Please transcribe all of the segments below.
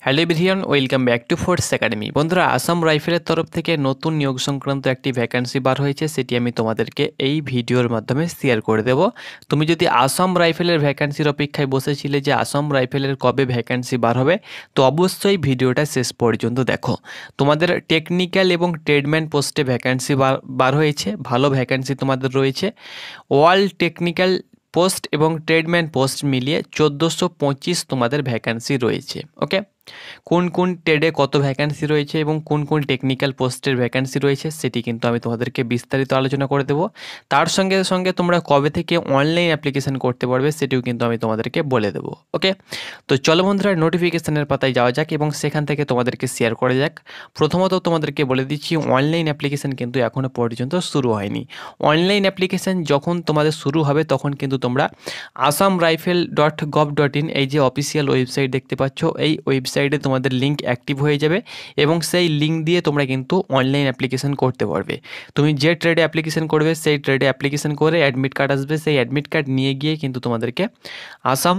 Hello everyone, welcome back to force academy. বন্ধুরা, আসাম রাইফেলের তরফ থেকে নতুন নিয়োগ সংক্রান্ত একটি ভ্যাকান্সি বার হয়েছে, সেটি আমি তোমাদেরকে এই ভিডিওর মাধ্যমে শেয়ার করে দেব। তুমি যদি আসাম রাইফেলের ভ্যাকান্সির অপেক্ষায় বসেছিলে যে আসাম রাইফেলের কবে ভ্যাকান্সি বার হবে, তো অবশ্যই ভিডিওটা শেষ পর্যন্ত দেখো। তোমাদের টেকনিক্যাল এবং ট্রেডম্যান পোস্টে ভ্যাকান্সি বার হয়েছে, ভালো ভ্যাকান্সি তোমাদের রয়েছে। অল টেকনিক্যাল পোস্ট এবং ট্রেডম্যান পোস্ট মিলিয়ে 1425 তোমাদের ভ্যাকান্সি রয়েছে। ওকে, কোন কোন ট্রেডে কত ভ্যাকান্সি রয়েছে এবং কোন কোন টেকনিক্যাল পোস্টের ভ্যাকান্সি রয়েছে সেটি কিন্তু আমি তোমাদেরকে বিস্তারিত আলোচনা করে দেবো। তার সঙ্গে সঙ্গে তোমরা কবে থেকে অনলাইন অ্যাপ্লিকেশন করতে পারবে সেটিও কিন্তু আমি তোমাদেরকে বলে দেবো। ওকে, তো চলো বন্ধুরা, নোটিফিকেশনের পাতায় যাওয়া যাক এবং সেখান থেকে তোমাদেরকে শেয়ার করা যাক। প্রথমত তোমাদেরকে বলে দিচ্ছি, অনলাইন অ্যাপ্লিকেশন কিন্তু এখনও পর্যন্ত শুরু হয়নি। অনলাইন অ্যাপ্লিকেশন যখন তোমাদের শুরু হবে তখন কিন্তু তোমরা assam.rifle.gov.in এই যে অফিসিয়াল ওয়েবসাইট দেখতে পাচ্ছ, এই ওয়েবসাইটে তোমাদের লিঙ্ক অ্যাক্টিভ হয়ে যাবে এবং সেই লিঙ্ক দিয়ে তোমরা কিন্তু অনলাইন অ্যাপ্লিকেশন করতে পারবে। তুমি যে ট্রেডে অ্যাপ্লিকেশন করবে সেই ট্রেডে অ্যাপ্লিকেশন করে অ্যাডমিট কার্ড আসবে, সেই অ্যাডমিট কার্ড নিয়ে গিয়ে কিন্তু তোমাদেরকে আসাম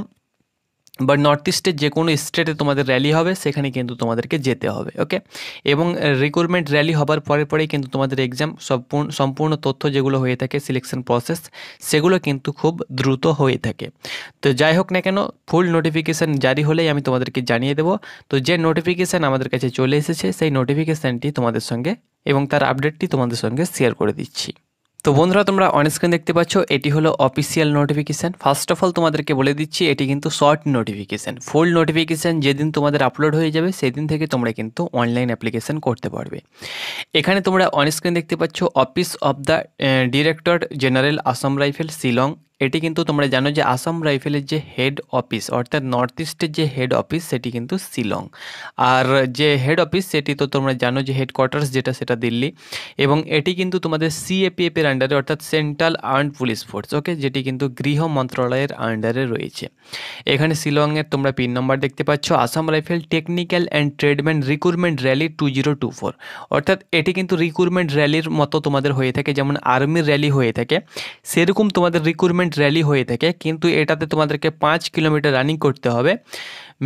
বা নর্থ ইস্টের যে কোনো স্টেটে তোমাদের র্যালি হবে সেখানে কিন্তু তোমাদেরকে যেতে হবে। ওকে, এবং রিক্রুটমেন্ট র্যালি হবার পরেই কিন্তু তোমাদের এক্সাম সম্পূর্ণ তথ্য যেগুলো হয়ে থাকে, সিলেকশন প্রসেস, সেগুলো কিন্তু খুব দ্রুত হয়ে থাকে। তো যাই হোক না কেন, ফুল নোটিফিকেশান জারি হলেই আমি তোমাদেরকে জানিয়ে দেবো। তো যে নোটিফিকেশান আমাদের কাছে চলে এসেছে সেই নোটিফিকেশানটি তোমাদের সঙ্গে এবং তার আপডেটটি তোমাদের সঙ্গে শেয়ার করে দিচ্ছি। তো বন্ধুরা, তোমরা অনস্ক্রিন দেখতে পাচ্ছ, এটি হলো official notification. First of all তোমাদেরকে বলে দিচ্ছি, এটি কিন্তু শর্ট নোটিফিকেশান। ফুল নোটিফিকেশান যেদিন তোমাদের আপলোড হয়ে যাবে সেদিন থেকে তোমরা কিন্তু অনলাইন অ্যাপ্লিকেশান করতে পারবে। এখানে তোমরা অনস্ক্রিন দেখতে পাচ্ছ office of the director general Assam rifle Shillong. এটি কিন্তু তোমরা জানো যে আসাম রাইফেলের যে হেড অফিস অর্থাৎ নর্থ ইস্টের যে হেড অফিস সেটি কিন্তু শিলং। আর যে হেড অফিস সেটি তো তোমরা জানো যে হেডকোয়ার্টার্স যেটা সেটা দিল্লি, এবং এটি কিন্তু তোমাদের সিএপিএফ এর আন্ডারে অর্থাৎ সেন্ট্রাল আর্মড পুলিশ ফোর্স। ওকে, যেটি কিন্তু গৃহ মন্ত্রণালয়ের আন্ডারে রয়েছে। এখানে শিলংয়ের তোমরা পিন নম্বর দেখতে পাচ্ছ, Assam rifle technical and tradesman recruitment rally 2024। অর্থাৎ এটি কিন্তু রিক্রুটমেন্ট র্যালির মতো তোমাদের হয়ে থাকে, যেমন আর্মির র্যালি হয়ে থাকে সেরকম তোমাদের রিক্রুটমেন্ট র্যালি হয়ে থাকে, কিন্তু এটাতে তোমাদেরকে 5 কিলোমিটার রানিং করতে হবে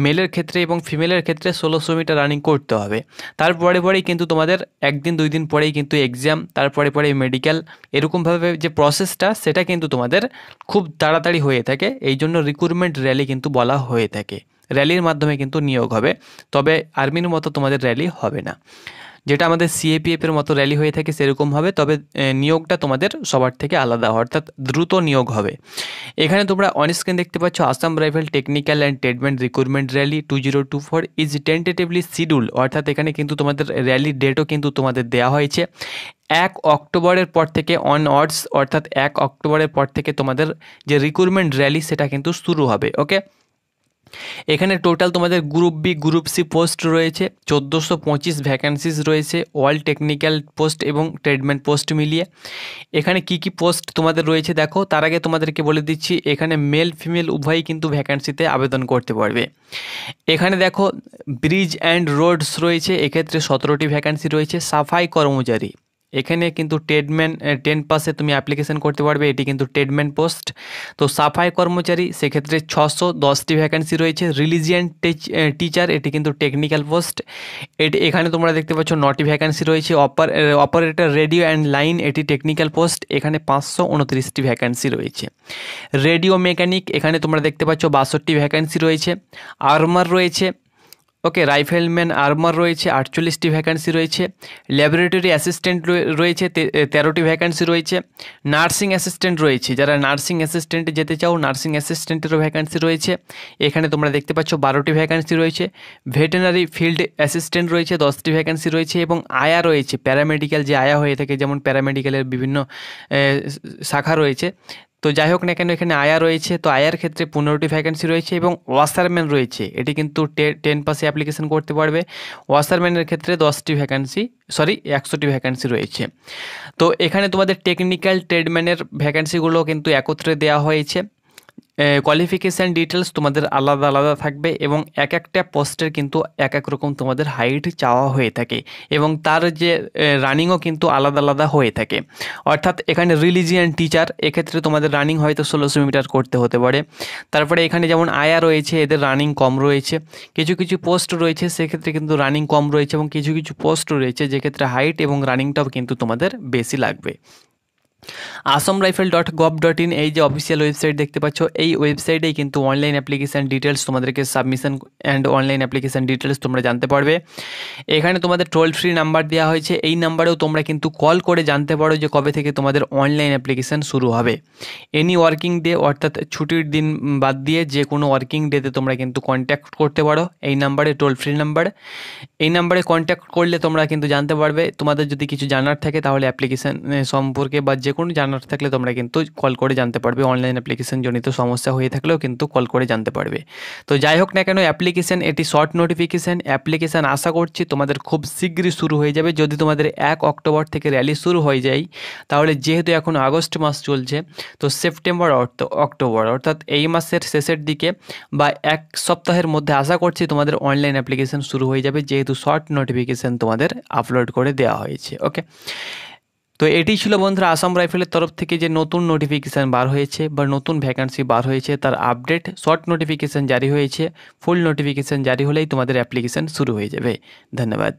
মেলের ক্ষেত্রে এবং ফিমেলের ক্ষেত্রে 1600 মিটার রানিং করতে হবে। পরেই কিন্তু তোমাদের একদিন 2 দিন পরেই কিন্তু এক্সাম, পরেই মেডিকেল, এরকমভাবে যে প্রসেসটা সেটা কিন্তু তোমাদের খুব তাড়াতাড়ি হয়ে থাকে। এই জন্য রিক্রুটমেন্ট র্যালি কিন্তু বলা হয়ে থাকে। র্যালির মাধ্যমে কিন্তু নিয়োগ হবে, তবে আর্মির মতো তোমাদের র্যালি হবে না। যেটা আমাদের সিএপিএফের মতো র্যালি হয়ে থাকে সেরকম হবে, তবে নিয়োগটা তোমাদের সবার থেকে আলাদা, অর্থাৎ দ্রুত নিয়োগ হবে। এখানে তোমরা অনস্ক্রিন দেখতে পাচ্ছ, Assam rifle technical and tradesman recruitment rally 2024 is tentatively schedule. অর্থাৎ এখানে কিন্তু তোমাদের র্যালির ডেটও কিন্তু তোমাদের দেওয়া হয়েছে 1 অক্টোবরের পর থেকে অনওয়ার্ডস, অর্থাৎ 1 অক্টোবরের পর থেকে তোমাদের যে রিক্রুটমেন্ট র্যালি সেটা কিন্তু শুরু হবে। ওকে, এখানে টোটাল তোমাদের group B group C post রয়েছে 1425 ভ্যাকান্সিস রয়েছে, অল টেকনিক্যাল পোস্ট এবং ট্রেডম্যান পোস্ট মিলিয়ে। এখানে কি কি পোস্ট তোমাদের রয়েছে দেখো। তার আগে তোমাদেরকে বলে দিচ্ছি, এখানে মেল ফিমেল উভয়ই কিন্তু ভ্যাকান্সিতে আবেদন করতে পারবে। এখানে দেখো ব্রিজ অ্যান্ড রোডস রয়েছে, এক্ষেত্রে 17টি ভ্যাকান্সি রয়েছে। সাফাই কর্মচারী, এখানে কিন্তু ট্রেডম্যান 10 পাসে তুমি অ্যাপ্লিকেশন করতে পারবে, এটি কিন্তু ট্রেডম্যান পোস্ট। তো সাফাই কর্মচারী সেক্ষেত্রে 610টি ভ্যাকান্সি রয়েছে। রিলিজিয়ান টিচার, এটি কিন্তু টেকনিক্যাল পোস্ট, এখানে তোমরা দেখতে পাচ্ছ 9টি ভ্যাকান্সি রয়েছে। অপারেটর রেডিও অ্যান্ড লাইন, এটি টেকনিক্যাল পোস্ট, এখানে 529টি ভ্যাকান্সি রয়েছে। রেডিও মেকানিক, এখানে তোমরা দেখতে পাচ্ছ 62টি ভ্যাকান্সি রয়েছে। আর্মার রয়েছে, ওকে, রাইফেলম্যান আর্মার রয়েছে 48টি ভ্যাকান্সি রয়েছে। ল্যাবরেটরি অ্যাসিস্ট্যান্ট রয়েছে 13টি ভ্যাকান্সি রয়েছে। নার্সিং অ্যাসিস্ট্যান্ট রয়েছে, যারা নার্সিং অ্যাসিস্ট্যান্টে যেতে চাও নার্সিং অ্যাসিস্ট্যান্টেরও ভ্যাকান্সি রয়েছে, এখানে তোমরা দেখতে পাচ্ছ 12টি ভ্যাকান্সি রয়েছে। ভেটেনারি ফিল্ড অ্যাসিস্ট্যান্ট রয়েছে 10টি ভ্যাকান্সি রয়েছে, এবং আয়া রয়েছে, প্যারামেডিক্যাল যে আয়া হয়ে থাকে, যেমন প্যারামেডিক্যালের বিভিন্ন শাখা রয়েছে। তো যাই হোক না কেন, এখানে আয়া রয়েছে, তো আয়ার ক্ষেত্রে 15টি ভ্যাকান্সি রয়েছে, এবং ওয়াসারম্যান রয়েছে, এটি কিন্তু 10 পাসে অ্যাপ্লিকেশন করতে পারবে। ওয়াসারম্যানের ক্ষেত্রে 100টি ভ্যাকান্সি রয়েছে। তো এখানে তোমাদের টেকনিক্যাল ট্রেডম্যানের ভ্যাকান্সিগুলো কিন্তু একত্রে দেওয়া হয়েছে, কোয়ালিফিকেশান ডিটেলস তোমাদের আলাদা আলাদা থাকবে এবং এক একটা পোস্টের কিন্তু এক এক রকম তোমাদের হাইট চাওয়া হয়ে থাকে এবং তার যে রানিংও কিন্তু আলাদা আলাদা হয়ে থাকে। অর্থাৎ এখানে রিলিজিয়ান টিচার, এক্ষেত্রে তোমাদের রানিং হয়তো 1600 মিটার করতে হতে পারে। তারপরে এখানে যেমন আয়া রয়েছে, এদের রানিং কম রয়েছে। কিছু কিছু পোস্ট রয়েছে সেক্ষেত্রে কিন্তু রানিং কম রয়েছে এবং কিছু কিছু পোস্ট রয়েছে যেক্ষেত্রে হাইট এবং রানিংটাও কিন্তু তোমাদের বেশি লাগবে। assamrifle.gov.in এই যে অফিসিয়াল ওয়েবসাইট দেখতে পাচ্ছ, এই ওয়েবসাইটেই কিন্তু অনলাইন অ্যাপ্লিকেশান ডিটেলস তোমাদেরকে submission and online application details তোমরা জানতে পারবে। এখানে তোমাদের টোল ফ্রি নাম্বার দেওয়া হয়েছে, এই নাম্বারেও তোমরা কিন্তু কল করে জানতে পারো যে কবে থেকে তোমাদের অনলাইন অ্যাপ্লিকেশান শুরু হবে। এনি ওয়ার্কিং ডে অর্থাৎ ছুটির দিন বাদ দিয়ে যে কোনো ওয়ার্কিং ডেতে তোমরা কিন্তু কন্ট্যাক্ট করতে পারো এই নাম্বারে, টোল ফ্রি নাম্বার। এই নাম্বারে কন্ট্যাক্ট করলে তোমরা কিন্তু জানতে পারবে, তোমাদের যদি কিছু জানার থাকে তাহলে অ্যাপ্লিকেশান সম্পর্কে বা যে কোনো জানার থাকলে তোমরা কিন্তু কল করে জানতে পারবে। অনলাইন অ্যাপ্লিকেশান জনিত সমস্যা হয়ে থাকলেও কিন্তু কল করে জানতে পারবে। তো যাই হোক না কেন, অ্যাপ্লিকেশান এটি শর্ট নোটিফিকেশান অ্যাপ্লিকেশান আশা করছি তোমাদের খুব শীঘ্রই শুরু হয়ে যাবে। যদি তোমাদের 1 অক্টোবর থেকে র্যালি শুরু হয়ে যায় তাহলে যেহেতু এখন আগস্ট মাস চলছে, তো সেপ্টেম্বর অক্টোবর অর্থাৎ এই মাসের শেষের দিকে বা 1 সপ্তাহের মধ্যে আশা করছি তোমাদের অনলাইন অ্যাপ্লিকেশান শুরু হয়ে যাবে, যেহেতু শর্ট নোটিফিকেশান তোমাদের আপলোড করে দেওয়া হয়েছে। ওকে, তো এটি ছিল বন্ধুরা আসাম রাইফেলের তরফ থেকে যে নতুন নোটিফিকেশান বার হয়েছে বা নতুন ভ্যাকান্সি বার হয়েছে তার আপডেট। শর্ট নোটিফিকেশান জারি হয়েছে, ফুল নোটিফিকেশান জারি হলেই তোমাদের অ্যাপ্লিকেশান শুরু হয়ে যাবে। ধন্যবাদ।